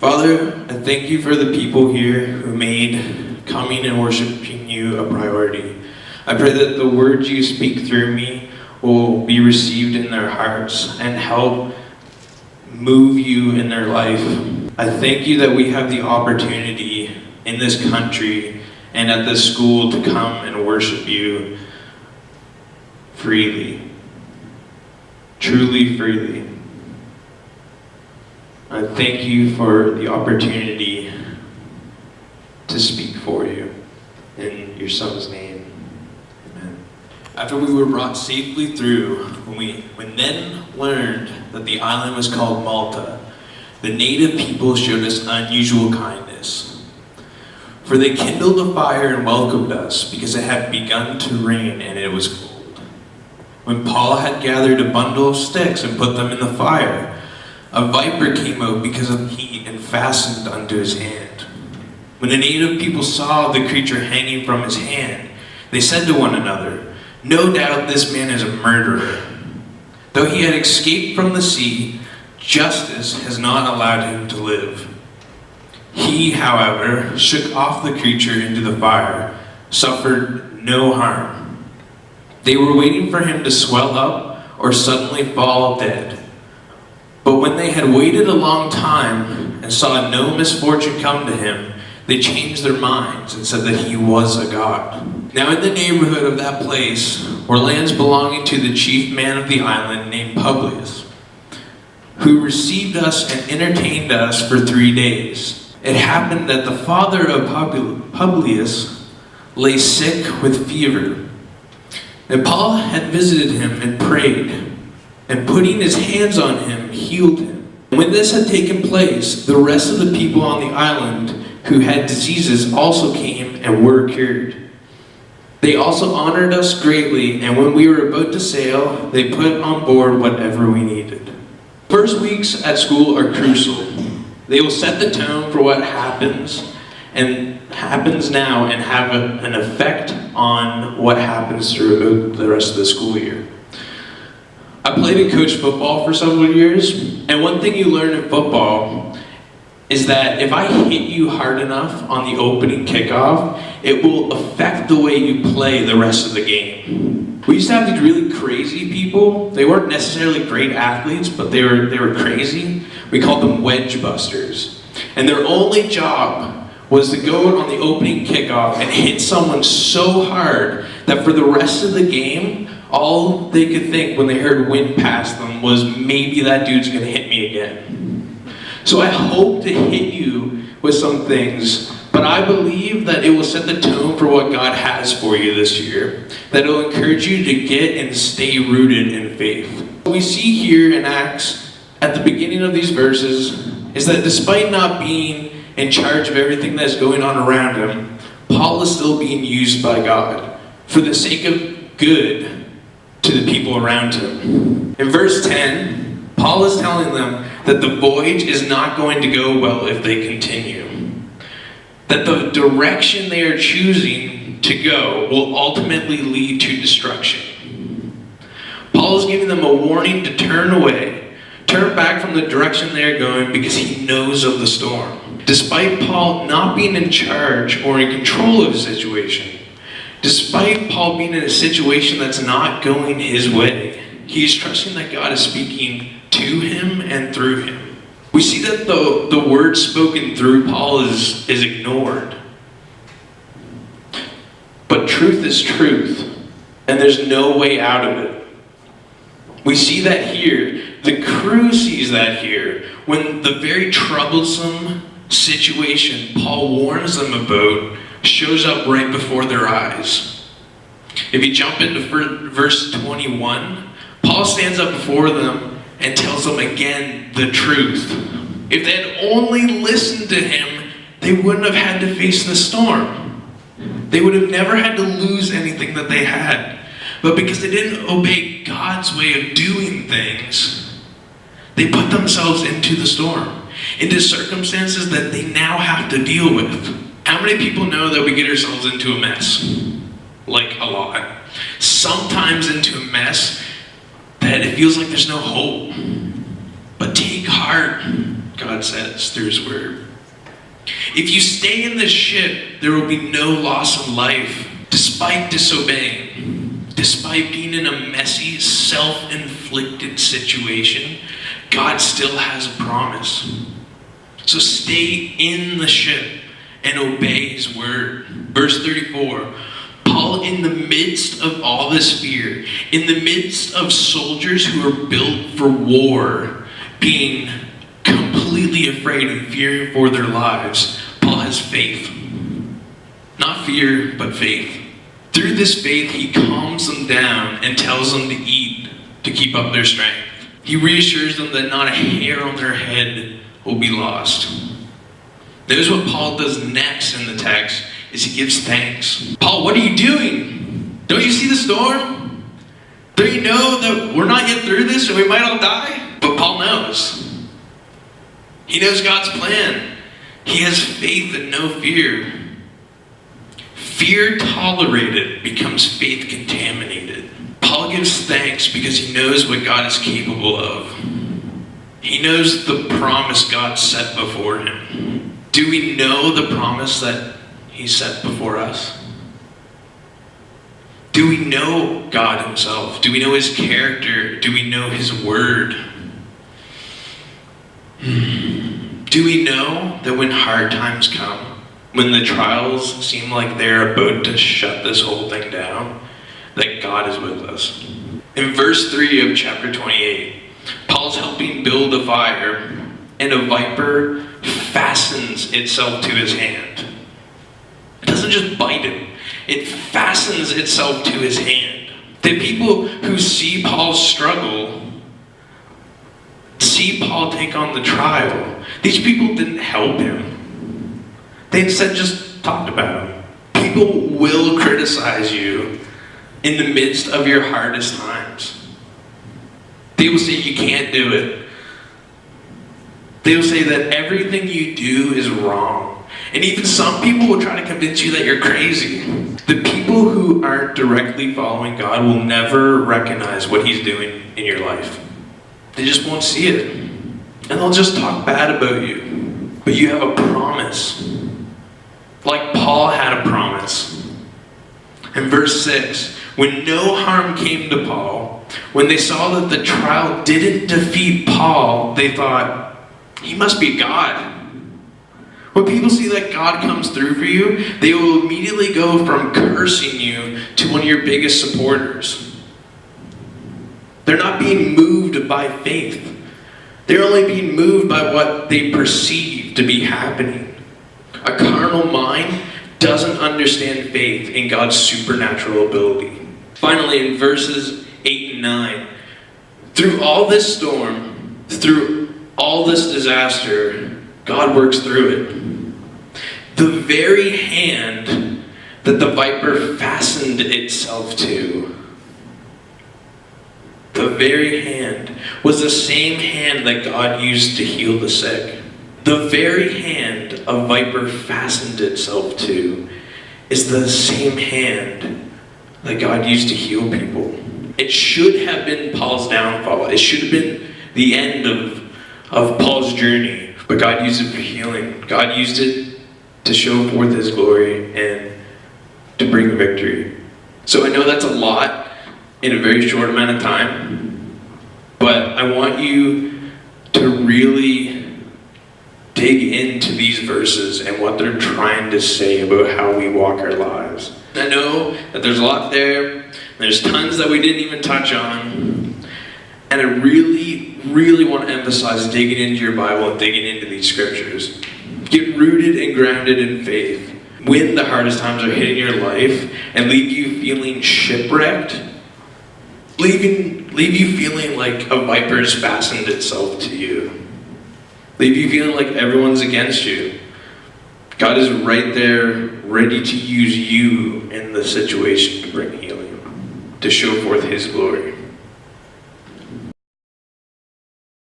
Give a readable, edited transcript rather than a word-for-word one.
Father, I thank you for the people here who made coming and worshiping you a priority. I pray that the words you speak through me will be received in their hearts and help move you in their life. I thank you that we have the opportunity in this country and at this school to come and worship you freely, truly freely. I thank you for the opportunity to speak for you. In your Son's name, amen. After we were brought safely through, we then learned that the island was called Malta, the native people showed us unusual kindness. For they kindled a fire and welcomed us because it had begun to rain and it was cold. When Paul had gathered a bundle of sticks and put them in the fire, a viper came out because of heat and fastened unto his hand. When the native people saw the creature hanging from his hand, they said to one another, "No doubt this man is a murderer." Though he had escaped from the sea, justice has not allowed him to live. He, however, shook off the creature into the fire, suffered no harm. They were waiting for him to swell up or suddenly fall dead. But when they had waited a long time and saw no misfortune come to him, they changed their minds and said that he was a god. Now in the neighborhood of that place were lands belonging to the chief man of the island named Publius, who received us and entertained us for 3 days. It happened that the father of Publius lay sick with fever. And Paul had visited him and prayed, and putting his hands on him, healed him. When this had taken place, the rest of the people on the island who had diseases also came and were cured. They also honored us greatly, and when we were about to sail, they put on board whatever we needed. First weeks at school are crucial. They will set the tone for what happens now and have an effect on what happens through the rest of the school year. I played and coached football for several years, and one thing you learn in football is that if I hit you hard enough on the opening kickoff, it will affect the way you play the rest of the game. We used to have these really crazy people. They weren't necessarily great athletes, but they were crazy. We called them wedge busters. And their only job was to go on the opening kickoff and hit someone so hard that for the rest of the game, all they could think when they heard wind past them was, maybe that dude's gonna hit me again. So I hope to hit you with some things, but I believe that it will set the tone for what God has for you this year. That it will encourage you to get and stay rooted in faith. What we see here in Acts, at the beginning of these verses, is that despite not being in charge of everything that's going on around him, Paul is still being used by God for the sake of good to the people around him. In verse 10, Paul is telling them that the voyage is not going to go well if they continue. That the direction they are choosing to go will ultimately lead to destruction. Paul is giving them a warning to turn away, turn back from the direction they're going because he knows of the storm. Despite Paul not being in charge or in control of the situation, despite Paul being in a situation that's not going his way, he's trusting that God is speaking to him and through him. We see that the word spoken through Paul is ignored. But truth is truth, and there's no way out of it. We see that here. The crew sees that here. When the very troublesome situation Paul warns them about shows up right before their eyes. If you jump into verse 21, Paul stands up before them and tells them again the truth. If they had only listened to him, they wouldn't have had to face the storm. They would have never had to lose anything that they had. But because they didn't obey God's way of doing things, they put themselves into the storm, into circumstances that they now have to deal with. How many people know that we get ourselves into a mess? Like a lot. Sometimes into a mess that it feels like there's no hope. But take heart. God says through his word. If you stay in the ship, there will be no loss of life, despite disobeying. Despite being in a messy, self-inflicted situation, God still has a promise. So stay in the ship and obey his word. Verse 34, Paul, in the midst of all this fear, in the midst of soldiers who are built for war, being completely afraid and fearing for their lives, Paul has faith. Not fear, but faith. Through this faith, he calms them down and tells them to eat to keep up their strength. He reassures them that not a hair on their head will be lost. Notice what Paul does next in the text is he gives thanks. Paul, what are you doing? Don't you see the storm? Don't you know that we're not yet through this and we might all die? But Paul knows. He knows God's plan. He has faith and no fear. Fear tolerated becomes faith contaminated. Paul gives thanks because he knows what God is capable of. He knows the promise God set before him. Do we know the promise that he set before us? Do we know God himself? Do we know his character? Do we know his word? Do we know that when hard times come, when the trials seem like they're about to shut this whole thing down, that God is with us? In verse 3 of chapter 28, Paul's helping build a fire, and a viper fastens itself to his hand. It doesn't just bite him, it fastens itself to his hand. The people who see Paul's struggle, see Paul take on the trial, these people didn't help him. They instead just talked about him. People will criticize you in the midst of your hardest times. They will say you can't do it. They will say that everything you do is wrong. And even some people will try to convince you that you're crazy. The people who aren't directly following God will never recognize what he's doing in your life. They just won't see it. And they'll just talk bad about you. But you have a promise. Like Paul had a promise. In verse 6, when no harm came to Paul, when they saw that the trial didn't defeat Paul, they thought, he must be God. When people see that God comes through for you, they will immediately go from cursing you to one of your biggest supporters. They're not being moved by faith. They're only being moved by what they perceive to be happening. A carnal mind doesn't understand faith in God's supernatural ability. Finally, in verses 8 and 9, through all this storm, through all this disaster, God works through it. The very hand that the viper fastened itself to, the very hand, was the same hand that God used to heal the sick. The very hand a viper fastened itself to is the same hand that God used to heal people. It should have been Paul's downfall. It should have been the end of Paul's journey. But God used it for healing. God used it to show forth his glory and to bring victory. So I know that's a lot in a very short amount of time. But I want you to really dig into these verses and what they're trying to say about how we walk our lives. I know that there's a lot there. There's tons that we didn't even touch on. And I really want to emphasize digging into your Bible and digging into these scriptures. Get rooted and grounded in faith when the hardest times are hitting your life and leave you feeling shipwrecked. Leave you feeling like a viper's fastened itself to you. Leave you feeling like everyone's against you. God is right there, ready to use you in the situation to bring healing, to show forth his glory.